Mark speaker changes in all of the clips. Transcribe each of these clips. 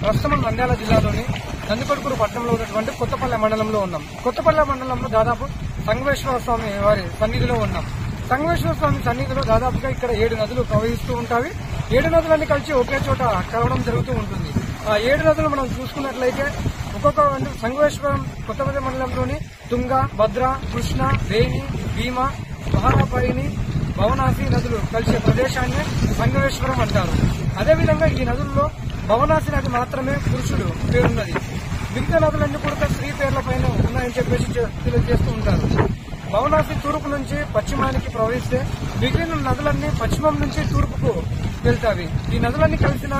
Speaker 1: ప్రస్తుతం నంద్యాల జిల్లాలోని నందికొట్కూరు పట్టణంలో ఉన్నటువంటి కొత్తపల్లె మండలంలో ఉన్నాం. కొత్తపల్లె మండలంలో దాదాపు సంగమేశ్వర స్వామి వారి సన్నిధిలో ఉన్నాం. సంగమేశ్వర స్వామి సన్నిధిలో దాదాపుగా ఇక్కడ 7 నదులు ప్రవహిస్తూ ఉంటాయి. 7 నదులన్నీ కలిసి ఒకే చోట కలవడం జరుగుతూ ఉంటుంది. ఆ 7 నదులు మనం చూసుకున్నట్లయితే ఒక్కొక్క సంగమేశ్వరం కొత్తపల్లె మండలంలోని తుంగ, భద్ర, కృష్ణ, వేణి, భీమ, మహారాపాయిని, భవనాసి నదులు కలిసే ప్రదేశాన్ని సంగమేశ్వరం అంటారు. అదేవిధంగా ఈ నదుల్లో భవనాసి నది మాత్రమే పురుషుడు పేరున్నది. మిగతా నదులన్నీ కూడా స్త్రీ పేర్ల పైన ఉన్నాయని చెప్పేసి తెలియజేస్తూ ఉంటారు. భవనాసి తూర్పు నుంచి పశ్చిమానికి ప్రవహిస్తే మిగిలిన నదులన్నీ పశ్చిమం నుంచి తూర్పుకు వెళ్తాయి. ఈ నదులన్నీ కలిసిన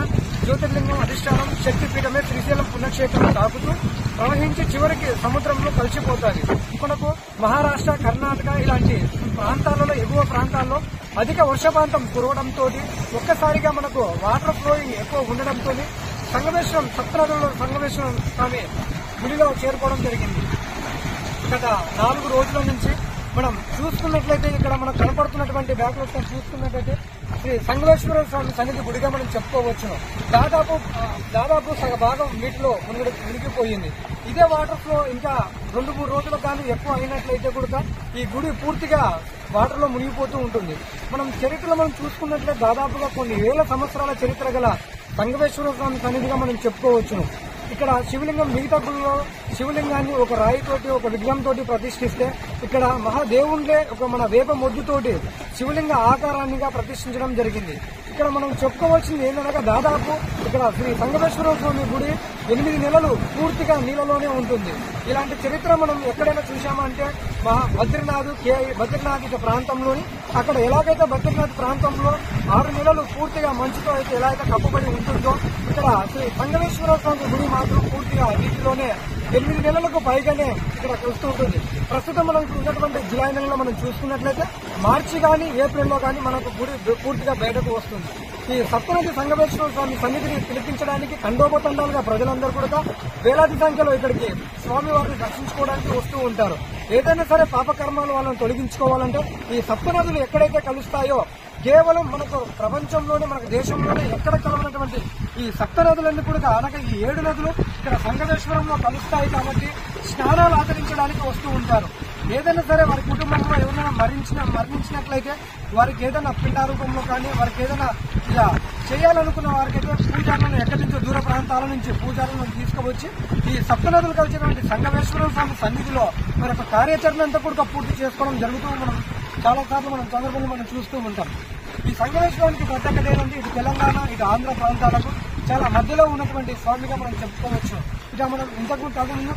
Speaker 1: జ్యోతిర్లింగం అధిష్టానం శక్తిపీఠమే శ్రీశైలం పుణ్యక్షేత్రం తాకుతూ ప్రవహించి చివరికి సముద్రంలో కలిసిపోతాయి. మనకు మహారాష్ట్ర, కర్ణాటక ఇలాంటి ప్రాంతాలలో ఎగువ ప్రాంతాల్లో అధిక వర్షపాతం కురవడంతో ఒక్కసారిగా మనకు వాటర్ ఫ్లోయింగ్ ఎక్కువ ఉండడంతో సంగమేశ్వరం సప్తనదులలో సంగమేశ్వరం స్వామి గుడిలో చేరుకోవడం జరిగింది. గత 4 రోజుల నుంచి మనం చూసుకున్నట్లయితే ఇక్కడ మనకు కనపడుతున్నటువంటి బ్యాక్లో చూసుకున్నట్లయితే శ్రీ సంగమేశ్వర స్వామి సన్నిధి గుడిగా మనం చెప్పుకోవచ్చును. దాదాపు సగ భాగం నీటిలో మునిగిపోయింది. ఇదే వాటర్ ఫ్లో ఇంకా 2-3 రోజులు కానీ ఎక్కువ అయినట్లయితే కూడా ఈ గుడి పూర్తిగా వాటర్ లో మునిగిపోతూ ఉంటుంది. మనం చరిత్రలో మనం చూసుకున్నట్లయితే దాదాపుగా కొన్ని వేల సంవత్సరాల చరిత్ర గల సంగమేశ్వర స్వామి సన్నిధిగా మనం చెప్పుకోవచ్చును. ఇక్కడ శివలింగం మిగతా గుడిలో శివలింగాన్ని ఒక రాయితోటి ఒక విగ్రహంతోటి ప్రతిష్ఠిస్తే ఇక్కడ మహాదేవుండే ఒక మన వేప మొద్దుతోటి శివలింగ ఆకారాన్నిగా ప్రతిష్ఠించడం జరిగింది. ఇక్కడ మనం చెప్పుకోవాల్సింది ఏంటనగా దాదాపు ఇక్కడ శ్రీ సంగమేశ్వర స్వామి గుడి 8 నెలలు పూర్తిగా నీళ్ళలోనే ఉంటుంది. ఇలాంటి చరిత్ర మనం ఎక్కడైనా చూసామంటే బద్రీనాథ్ ప్రాంతంలోని అక్కడ ఎలాగైతే బద్రీనాథ్ ప్రాంతంలో 6 నెలలు పూర్తిగా మంచుతో అయితే ఎలా అయితే కప్పబడి ఉంటుందో ఇక్కడ శ్రీ సంగమేశ్వర స్వామి గుడి మాత్రం పూర్తిగా నీటిలోనే 8 నెలలకు పైగానే ఇక్కడ వస్తూ ఉంటుంది. ప్రస్తుతం మనం ఉన్నటువంటి జులై నెలలో మనం చూసుకున్నట్లయితే మార్చి కానీ ఏప్రిల్లో కానీ మనకు గుడి పూర్తిగా బయటకు వస్తుంది. ఈ సప్తనది సంగమేశ్వర స్వామి సన్నిధిని పిలిపించడానికి తండోపతండాలుగా ప్రజలందరూ కూడా వేలాది సంఖ్యలో ఇక్కడికి స్వామివారిని దర్శించుకోవడానికి వస్తూ ఉంటారు. ఏదైనా సరే పాపకర్మాలు వాళ్ళని తొలగించుకోవాలంటే ఈ సప్తనదులు ఎక్కడైతే కలుస్తాయో కేవలం మనకు ప్రపంచంలోనే మనకు దేశంలోనే ఎక్కడ కలవనటువంటి ఈ సప్తనదులన్నీ కూడా అనగా ఈ 7 నదులు ఇక్కడ సంగమేశ్వరంలో కలుస్తాయి కాబట్టి స్నానాలు ఆచరించడానికి వస్తూ ఉంటారు. ఏదైనా సరే వారి కుటుంబంలో ఎవరైనా మరణించినట్లయితే వారికి ఏదైనా పిండారూపంలో కానీ వారికి ఏదైనా ఇలా చేయాలనుకున్న వారికైతే పూజారులను ఎక్కడి నుంచో దూర ప్రాంతాల నుంచి పూజారులను తీసుకువచ్చి ఈ సప్తనదులు కలిసినటువంటి సంగమేశ్వర స్వామి సన్నిధిలో మరి ఒక కార్యాచరణ అంతా కూడా పూర్తి చేసుకోవడం జరుగుతూ మనం చాలా సార్లు మనం సందర్భంలో మనం చూస్తూ ఉంటాం. ఈ సంగమేశ్వరానికి ప్రత్యేకత ఏంటంటే ఇటు తెలంగాణ ఇటు ఆంధ్ర ప్రాంతాలకు చాలా మధ్యలో ఉన్నటువంటి స్వామిగా మనం చెప్పుకోవచ్చు. ఇక మనం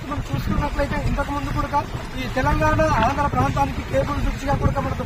Speaker 1: మనం చూసుకున్నట్లయితే ఇంతకుముందు కూడా ఈ తెలంగాణ ఆంధ్ర ప్రాంతానికి కేబుల్ బ్రిడ్జిగా కూడా మనకు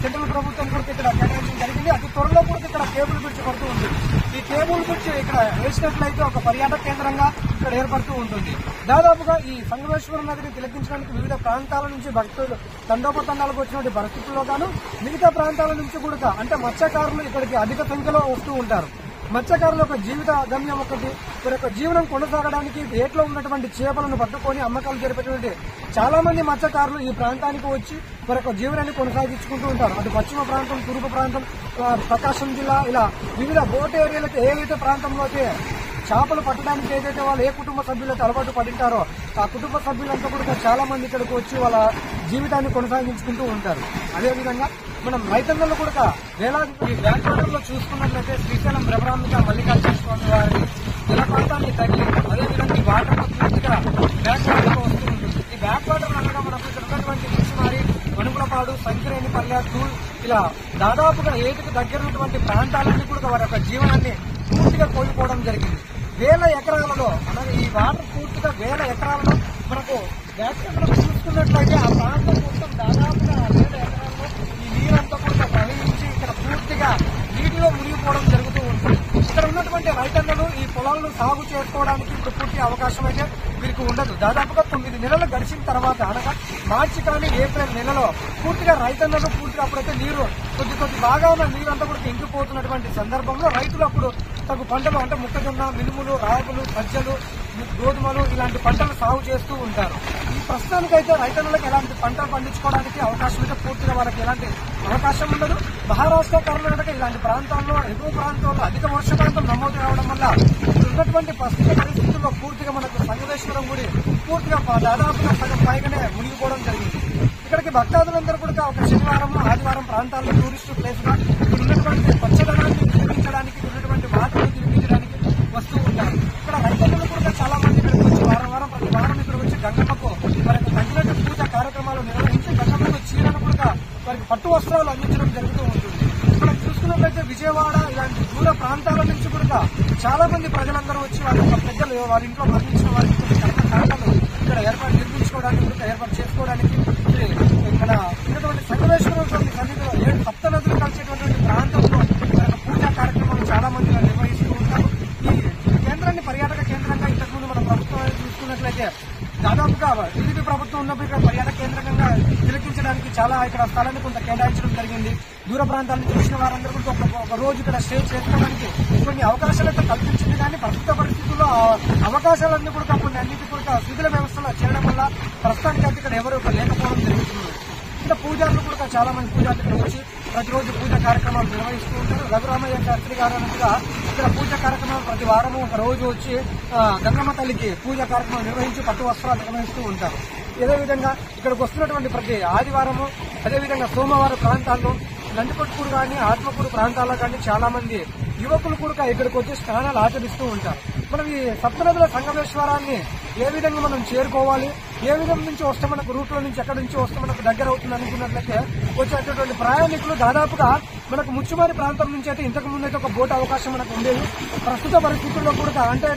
Speaker 1: సెంట్రల్ ప్రభుత్వం కూడా ఇక్కడ కేటాయించడం జరిగింది. అతి త్వరలో కూడా ఇక్కడ కేబుల్ బ్రిడ్జ్ పడుతూ ఉంది. ఈ కేబుల్ బ్రిడ్జ్ ఇక్కడ వేసినట్లయితే ఒక పర్యాటక కేంద్రంగా ఇక్కడ ఏర్పడుతూ ఉంటుంది. దాదాపుగా ఈ సంగమేశ్వరం నదిని తిలకించడానికి వివిధ ప్రాంతాల నుంచి భక్తులు తండోపతండాలకు వచ్చినటువంటి పరిస్థితుల్లో గాను మిగతా ప్రాంతాల నుంచి కూడా అంటే మత్స్యకారులు ఇక్కడికి అధిక సంఖ్యలో వస్తూ ఉంటారు. మత్స్యకారుల యొక్క జీవిత గమ్యం ఒకటి వారి యొక్క జీవనం కొనసాగడానికి ఏట్లో ఉన్నటువంటి చేపలను పట్టుకొని అమ్మకాలు జరిపేటువంటి చాలా మంది మత్స్యకారులు ఈ ప్రాంతానికి వచ్చి వారి యొక్క జీవనాన్ని కొనసాగించుకుంటూ ఉంటారు. అటు పశ్చిమ ప్రాంతం, తూర్పు ప్రాంతం, ప్రకాశం జిల్లా ఇలా వివిధ బోట్ ఏరియాలైతే ఏదైతే ప్రాంతంలో అయితే చేపలు పట్టడానికి ఏదైతే వాళ్ళు ఏ కుటుంబ సభ్యులైతే అలవాటు పడింటారో ఆ కుటుంబ సభ్యులంతా కూడా చాలా మంది ఇక్కడికి వచ్చి వాళ్ళ జీవితాన్ని కొనసాగించుకుంటూ ఉంటారు. అదేవిధంగా మనం రైతన్నలు కూడా వేలాది ఈ బ్యాక్ వాటర్ లో చూసుకున్నట్లయితే శ్రీశైలం బ్రహ్మరాంబిక మల్లికార్జున స్వామి వారి జలపాతాన్ని తగ్గి అదేవిధంగా ఈ వాటర్ పూర్తిగా బ్యాక్ వాటర్ లో వస్తూ ఉంటుంది. ఈ బ్యాక్ వాటర్ అనగా మనకు ఇక్కడ ఉన్నటువంటి ముచ్చిమారి, మనుగులపాడు, సంకిరేణిపల్లె, తూల్ ఇలా దాదాపుగా ఏటికి దగ్గరున్నటువంటి ప్రాంతాలన్నీ కూడా వారి యొక్క జీవనాన్ని పూర్తిగా కోల్పోవడం జరిగింది. వేల ఎకరాలలో అలాగే ఈ వాటర్ పూర్తిగా వేల ఎకరాలలో మనకు వ్యాఖ్యలను చూసుకున్నట్లయితే ఆ ప్రాంతం మొత్తం దాదాపుగా 1000 ఎకరాల్లో ఈ నీరంతా కూడా ప్రవహించి ఇక్కడ పూర్తిగా నీటిలో మునిగిపోవడం జరుగుతూ ఉంటుంది. ఇక్కడ ఉన్నటువంటి రైతన్నలు ఈ పొలాలను సాగు చేసుకోవడానికి ఇప్పుడు పూర్తి అవకాశం అయితే వీరికి ఉండదు. దాదాపుగా 9 నెలలు గడిచిన తర్వాత అనగా మార్చి కానీ ఏప్రిల్ నెలలో పూర్తిగా రైతన్నలు పూర్తిగా అప్పుడైతే నీరు కొద్ది బాగా ఉన్న నీరంతా కూడా ఇంకిపోతున్నటువంటి సందర్భంలో రైతులు అప్పుడు తగు పంటలు అంటే మొక్కజొన్న, మినుములు, రాగులు, సజ్జలు, గోధుమలు ఇలాంటి పంటలు సాగు చేస్తూ ఉంటారు. ఈ ప్రస్తుతానికైతే రైతన్నులకు ఎలాంటి పంటలు పండించుకోవడానికి అవకాశం అయితే పూర్తిగా వాళ్ళకి ఎలాంటి అవకాశం ఉండదు. మహారాష్ట్ర, కర్ణాటక ఇలాంటి ప్రాంతాల్లో ఎగువ ప్రాంతాల్లో అధిక వర్షపాతం నమోదు కావడం వల్ల ఉన్నటువంటి ప్రస్తుత పరిస్థితుల్లో పూర్తిగా మనకు సంగమేశ్వరం గుడి పూర్తిగా దాదాపుగా సగం పైగానే మునిగిపోవడం జరిగింది. ఇక్కడికి భక్తాదులందరూ కూడా ఒక శనివారం ఆదివారం ప్రాంతాల్లో టూరిస్టు ప్లేస్ గా ఉన్నటువంటి పచ్చదనాన్ని నిర్మించడానికి ఉన్నటువంటి వాటర్ను నిర్మించడానికి వస్తూ ఉంటారు. ఇక్కడ రైతులు కూడా చాలా మంది ఇక్కడికి వచ్చి ప్రతి వారం ఇక్కడికి వచ్చి గంగమ్మకు వారికి తగినట్టు పూజ కార్యక్రమాలు నిర్వహించి గంగమ్మకు చీరను కూడా వారికి పట్టు వస్త్రాలు అందించడం జరుగుతూ ఉంటుంది. ఇక్కడ చూసుకున్నట్లయితే విజయవాడ ఇలాంటి దూర ప్రాంతాల నుంచి కూడా చాలా మంది ప్రజలందరూ వచ్చి వాళ్ళ పెద్దలు వారి ఇంట్లో మరణించిన వారికి కర్మకాండలు ఇక్కడ ఏర్పాటు చేసుకోవడానికి ఇక్కడ ఉన్నటువంటి సంగమేశ్వర స్వామి సన్నిధిలో 7 సప్త నదులు కలిసేటువంటి ప్రాంతంలో పూజా కార్యక్రమాలు చాలా మంది నిర్వహిస్తూ ఉంటారు. ఈ కేంద్రాన్ని పర్యాటక కేంద్రంగా ఇంతకుముందు మన ప్రభుత్వం చూసుకున్నట్లయితే దాదాపుగా టీడీపీ ప్రభుత్వం ఉన్నప్పుడు ఇక్కడ పర్యాటక కేంద్రంగా తిలకించడానికి చాలా ఇక్కడ స్థలాన్ని కొంత కేటాయించడం జరిగింది. దూర ప్రాంతాల నుంచి వచ్చిన వారందరూ కూడా ఒక రోజు ఇక్కడ స్టే చేసుకోవడానికి కొన్ని అవకాశాలతో కల్పించింది. కానీ ప్రస్తుత పరిస్థితుల్లో అవకాశాలన్నీ కూడా కొన్ని అన్నిటి కూడా శిథిల వ్యవస్థలో చేరడం వల్ల ప్రస్తుతానికి అయితే ఇక్కడ ఎవరు లేకపోవడం జరుగుతుంది. ఇక్కడ పూజారులు కూడా చాలా మంది పూజారులు ఇక్కడ వచ్చి ప్రతిరోజు పూజ కార్యక్రమాలు నిర్వహిస్తూ ఉంటారు. రఘురామయ్య శాస్త్రి గారు అన్నట్టుగా ఇక్కడ పూజ కార్యక్రమాలు ప్రతి వారము ఒక రోజు వచ్చి గంగమ్మ తల్లికి పూజ కార్యక్రమాలు నిర్వహించి పట్టు వస్త్రాలు నిర్వహిస్తూ ఉంటారు. అదేవిధంగా ఇక్కడికి వస్తున్నటువంటి ప్రతి ఆదివారము అదేవిధంగా సోమవారం ప్రాంతాల్లో నందికొట్కూరు కానీ ఆత్మకూరు ప్రాంతాల్లో కానీ చాలా మంది యువకులు కూడా ఇక్కడికి వచ్చి స్నానాలు ఆచరిస్తూ ఉంటారు. మనం ఈ సప్తనదుల సంగమేశ్వరాన్ని ఏ విధంగా మనం చేరుకోవాలి, ఏ విధంగా నుంచి వస్తే మనకు రూట్లో నుంచి ఎక్కడి నుంచి వస్తే మనకు దగ్గర అవుతుంది అనుకున్నట్లయితే వచ్చేటటువంటి ప్రయాణికులు దాదాపుగా మనకు ముచ్చుమారి ప్రాంతం నుంచి అయితే ఇంతకు ముందు అయితే ఒక బోట్ అవకాశం మనకు ఉండేది. ప్రస్తుత పరిస్థితుల్లో కూడా అంటే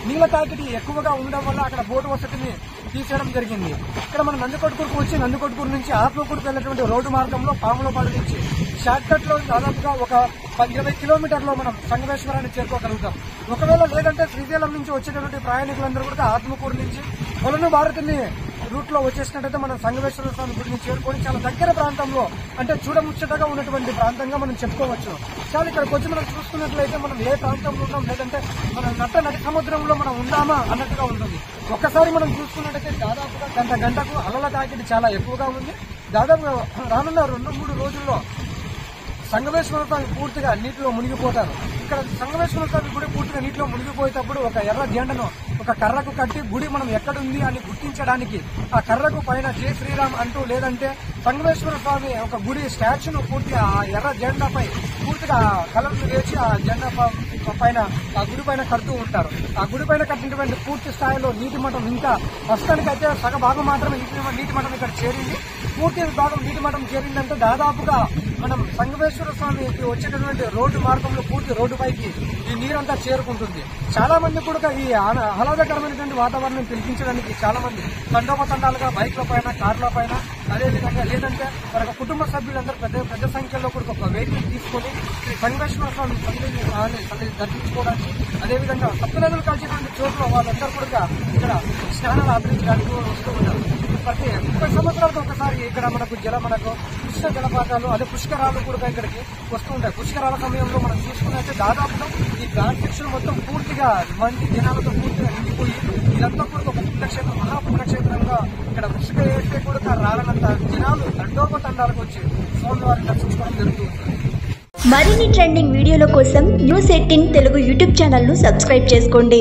Speaker 1: నీళ్ల తాకిడి ఎక్కువగా ఉండడం వల్ల అక్కడ బోటు వసతిని తీసేయడం జరిగింది. ఇక్కడ మనం నందికొట్కూరుకు వచ్చి నందికొట్కూరు నుంచి ఆత్మకూరుకు వెళ్ళినటువంటి రోడ్డు మార్గంలో పాములపాడు నుంచి షార్ట్ కట్ లో దాదాపుగా ఒక 20 కిలోమీటర్లో మనం సంగమేశ్వరాన్ని చేరుకోగలుగుతాం. ఒకవేళ లేదంటే శ్రీశైలం నుంచి వచ్చేటటువంటి ప్రయాణికులందరూ కూడా ఆత్మకూరు నుంచి కొలను భారతిని రూట్ లో వచ్చేసినట్టయితే మనం సంగమేశ్వర స్వామి గుడిని చేరుకొని చాలా దగ్గర ప్రాంతంలో అంటే చూడముచ్చటగా ఉన్నటువంటి ప్రాంతంగా మనం చెప్పుకోవచ్చు. చాలా ఇక్కడికి వచ్చి మనం చూసుకున్నట్లయితే మనం ఏ ప్రాంతంలో ఉన్నాం లేదంటే మనం నడి సముద్రంలో మనం ఉందామా అన్నట్టుగా ఉంటుంది. ఒక్కసారి మనం చూసుకున్నట్టయితే దాదాపుగా గంటకు అలల తాకిడి చాలా ఎక్కువగా ఉంది. దాదాపుగా రానున్న 2-3 రోజుల్లో సంగమేశ్వర స్వామి పూర్తిగా నీటిలో మునిగిపోతారు. ఇక్కడ సంగమేశ్వర స్వామి గుడి పూర్తిగా నీటిలో మునిగిపోయేటప్పుడు ఒక ఎర్ర జెండను ఒక కర్రకు కట్టి గుడి మనం ఎక్కడుంది అని గుర్తించడానికి ఆ కర్రకు పైన జై శ్రీరామ్ అంటూ లేదంటే సంగమేశ్వర స్వామి ఒక గుడి స్టాచ్యూను పూర్తిగా ఆ ఎర్ర జెండాపై పూర్తిగా కలర్లు వేసి ఆ జెండా పైన ఆ గుడి పైన కడుతూ ఉంటారు. ఆ గుడి పైన కట్టినటువంటి పూర్తి స్థాయిలో నీటి మఠం ఇంకా ప్రస్తుతానికైతే సగ భాగం మాత్రమే నీటి మఠం ఇక్కడ చేరింది. పూర్తి భాగం నీటి మఠం చేరిందంటే దాదాపుగా మనం సంగమేశ్వర స్వామికి వచ్చేటటువంటి రోడ్డు మార్గంలో పూర్తి రోడ్డు పైకి ఈ నీరంతా చేరుకుంటుంది. చాలా మంది కూడా ఈ ఆహ్లాదకరమైనటువంటి వాతావరణం పిలిపించడానికి చాలా మంది తండోపతండాలుగా బైక్ల పైన కార్ల పైన అదేవిధంగా లేదంటే మన కుటుంబ సభ్యులందరూ పెద్ద సంఖ్యలో కూడా ఒక వెహికల్ తీసుకొని శ్రీ సంగమేశ్వర స్వామి సన్నిధిని దర్శించుకోవడానికి అదేవిధంగా సప్తనదులు కలిసేటువంటి చోట్ల వాళ్ళందరూ కూడా ఇక్కడ స్నానాలు ఆచరించడానికి వస్తూ ఉంటారు. ప్రతి 30 సంవత్సరాలకు ఒకసారి ఇక్కడ మనకు కృష్ణ జలపాతాలు అదే పుష్కరాలు కూడా ఇక్కడికి వస్తూ ఉంటాయి. పుష్కరాల సమయంలో మనం చూసుకున్నట్టే దాదాపుగా ఈ ఘాట్ సెక్షన్ మొత్తం పూర్తిగా మంది జనాలతో పూర్తిగా నిండిపోయి ఇదంతా కూడా ఒక పుణ్యక్షేత్రం మహాపుణ్యక్షేత్రంగా ఇక్కడ పుష్క వేస్తే కూడా రాలనంత జనాలు తండోపతండాలకు వచ్చి స్వామివారిని దర్శించుకోవడం జరుగుతుంది.
Speaker 2: మరిన్ని ట్రెండింగ్ వీడియోల కోసం న్యూస్ 18 తెలుగు యూట్యూబ్ ఛానల్ ను సబ్స్క్రైబ్ చేసుకోండి.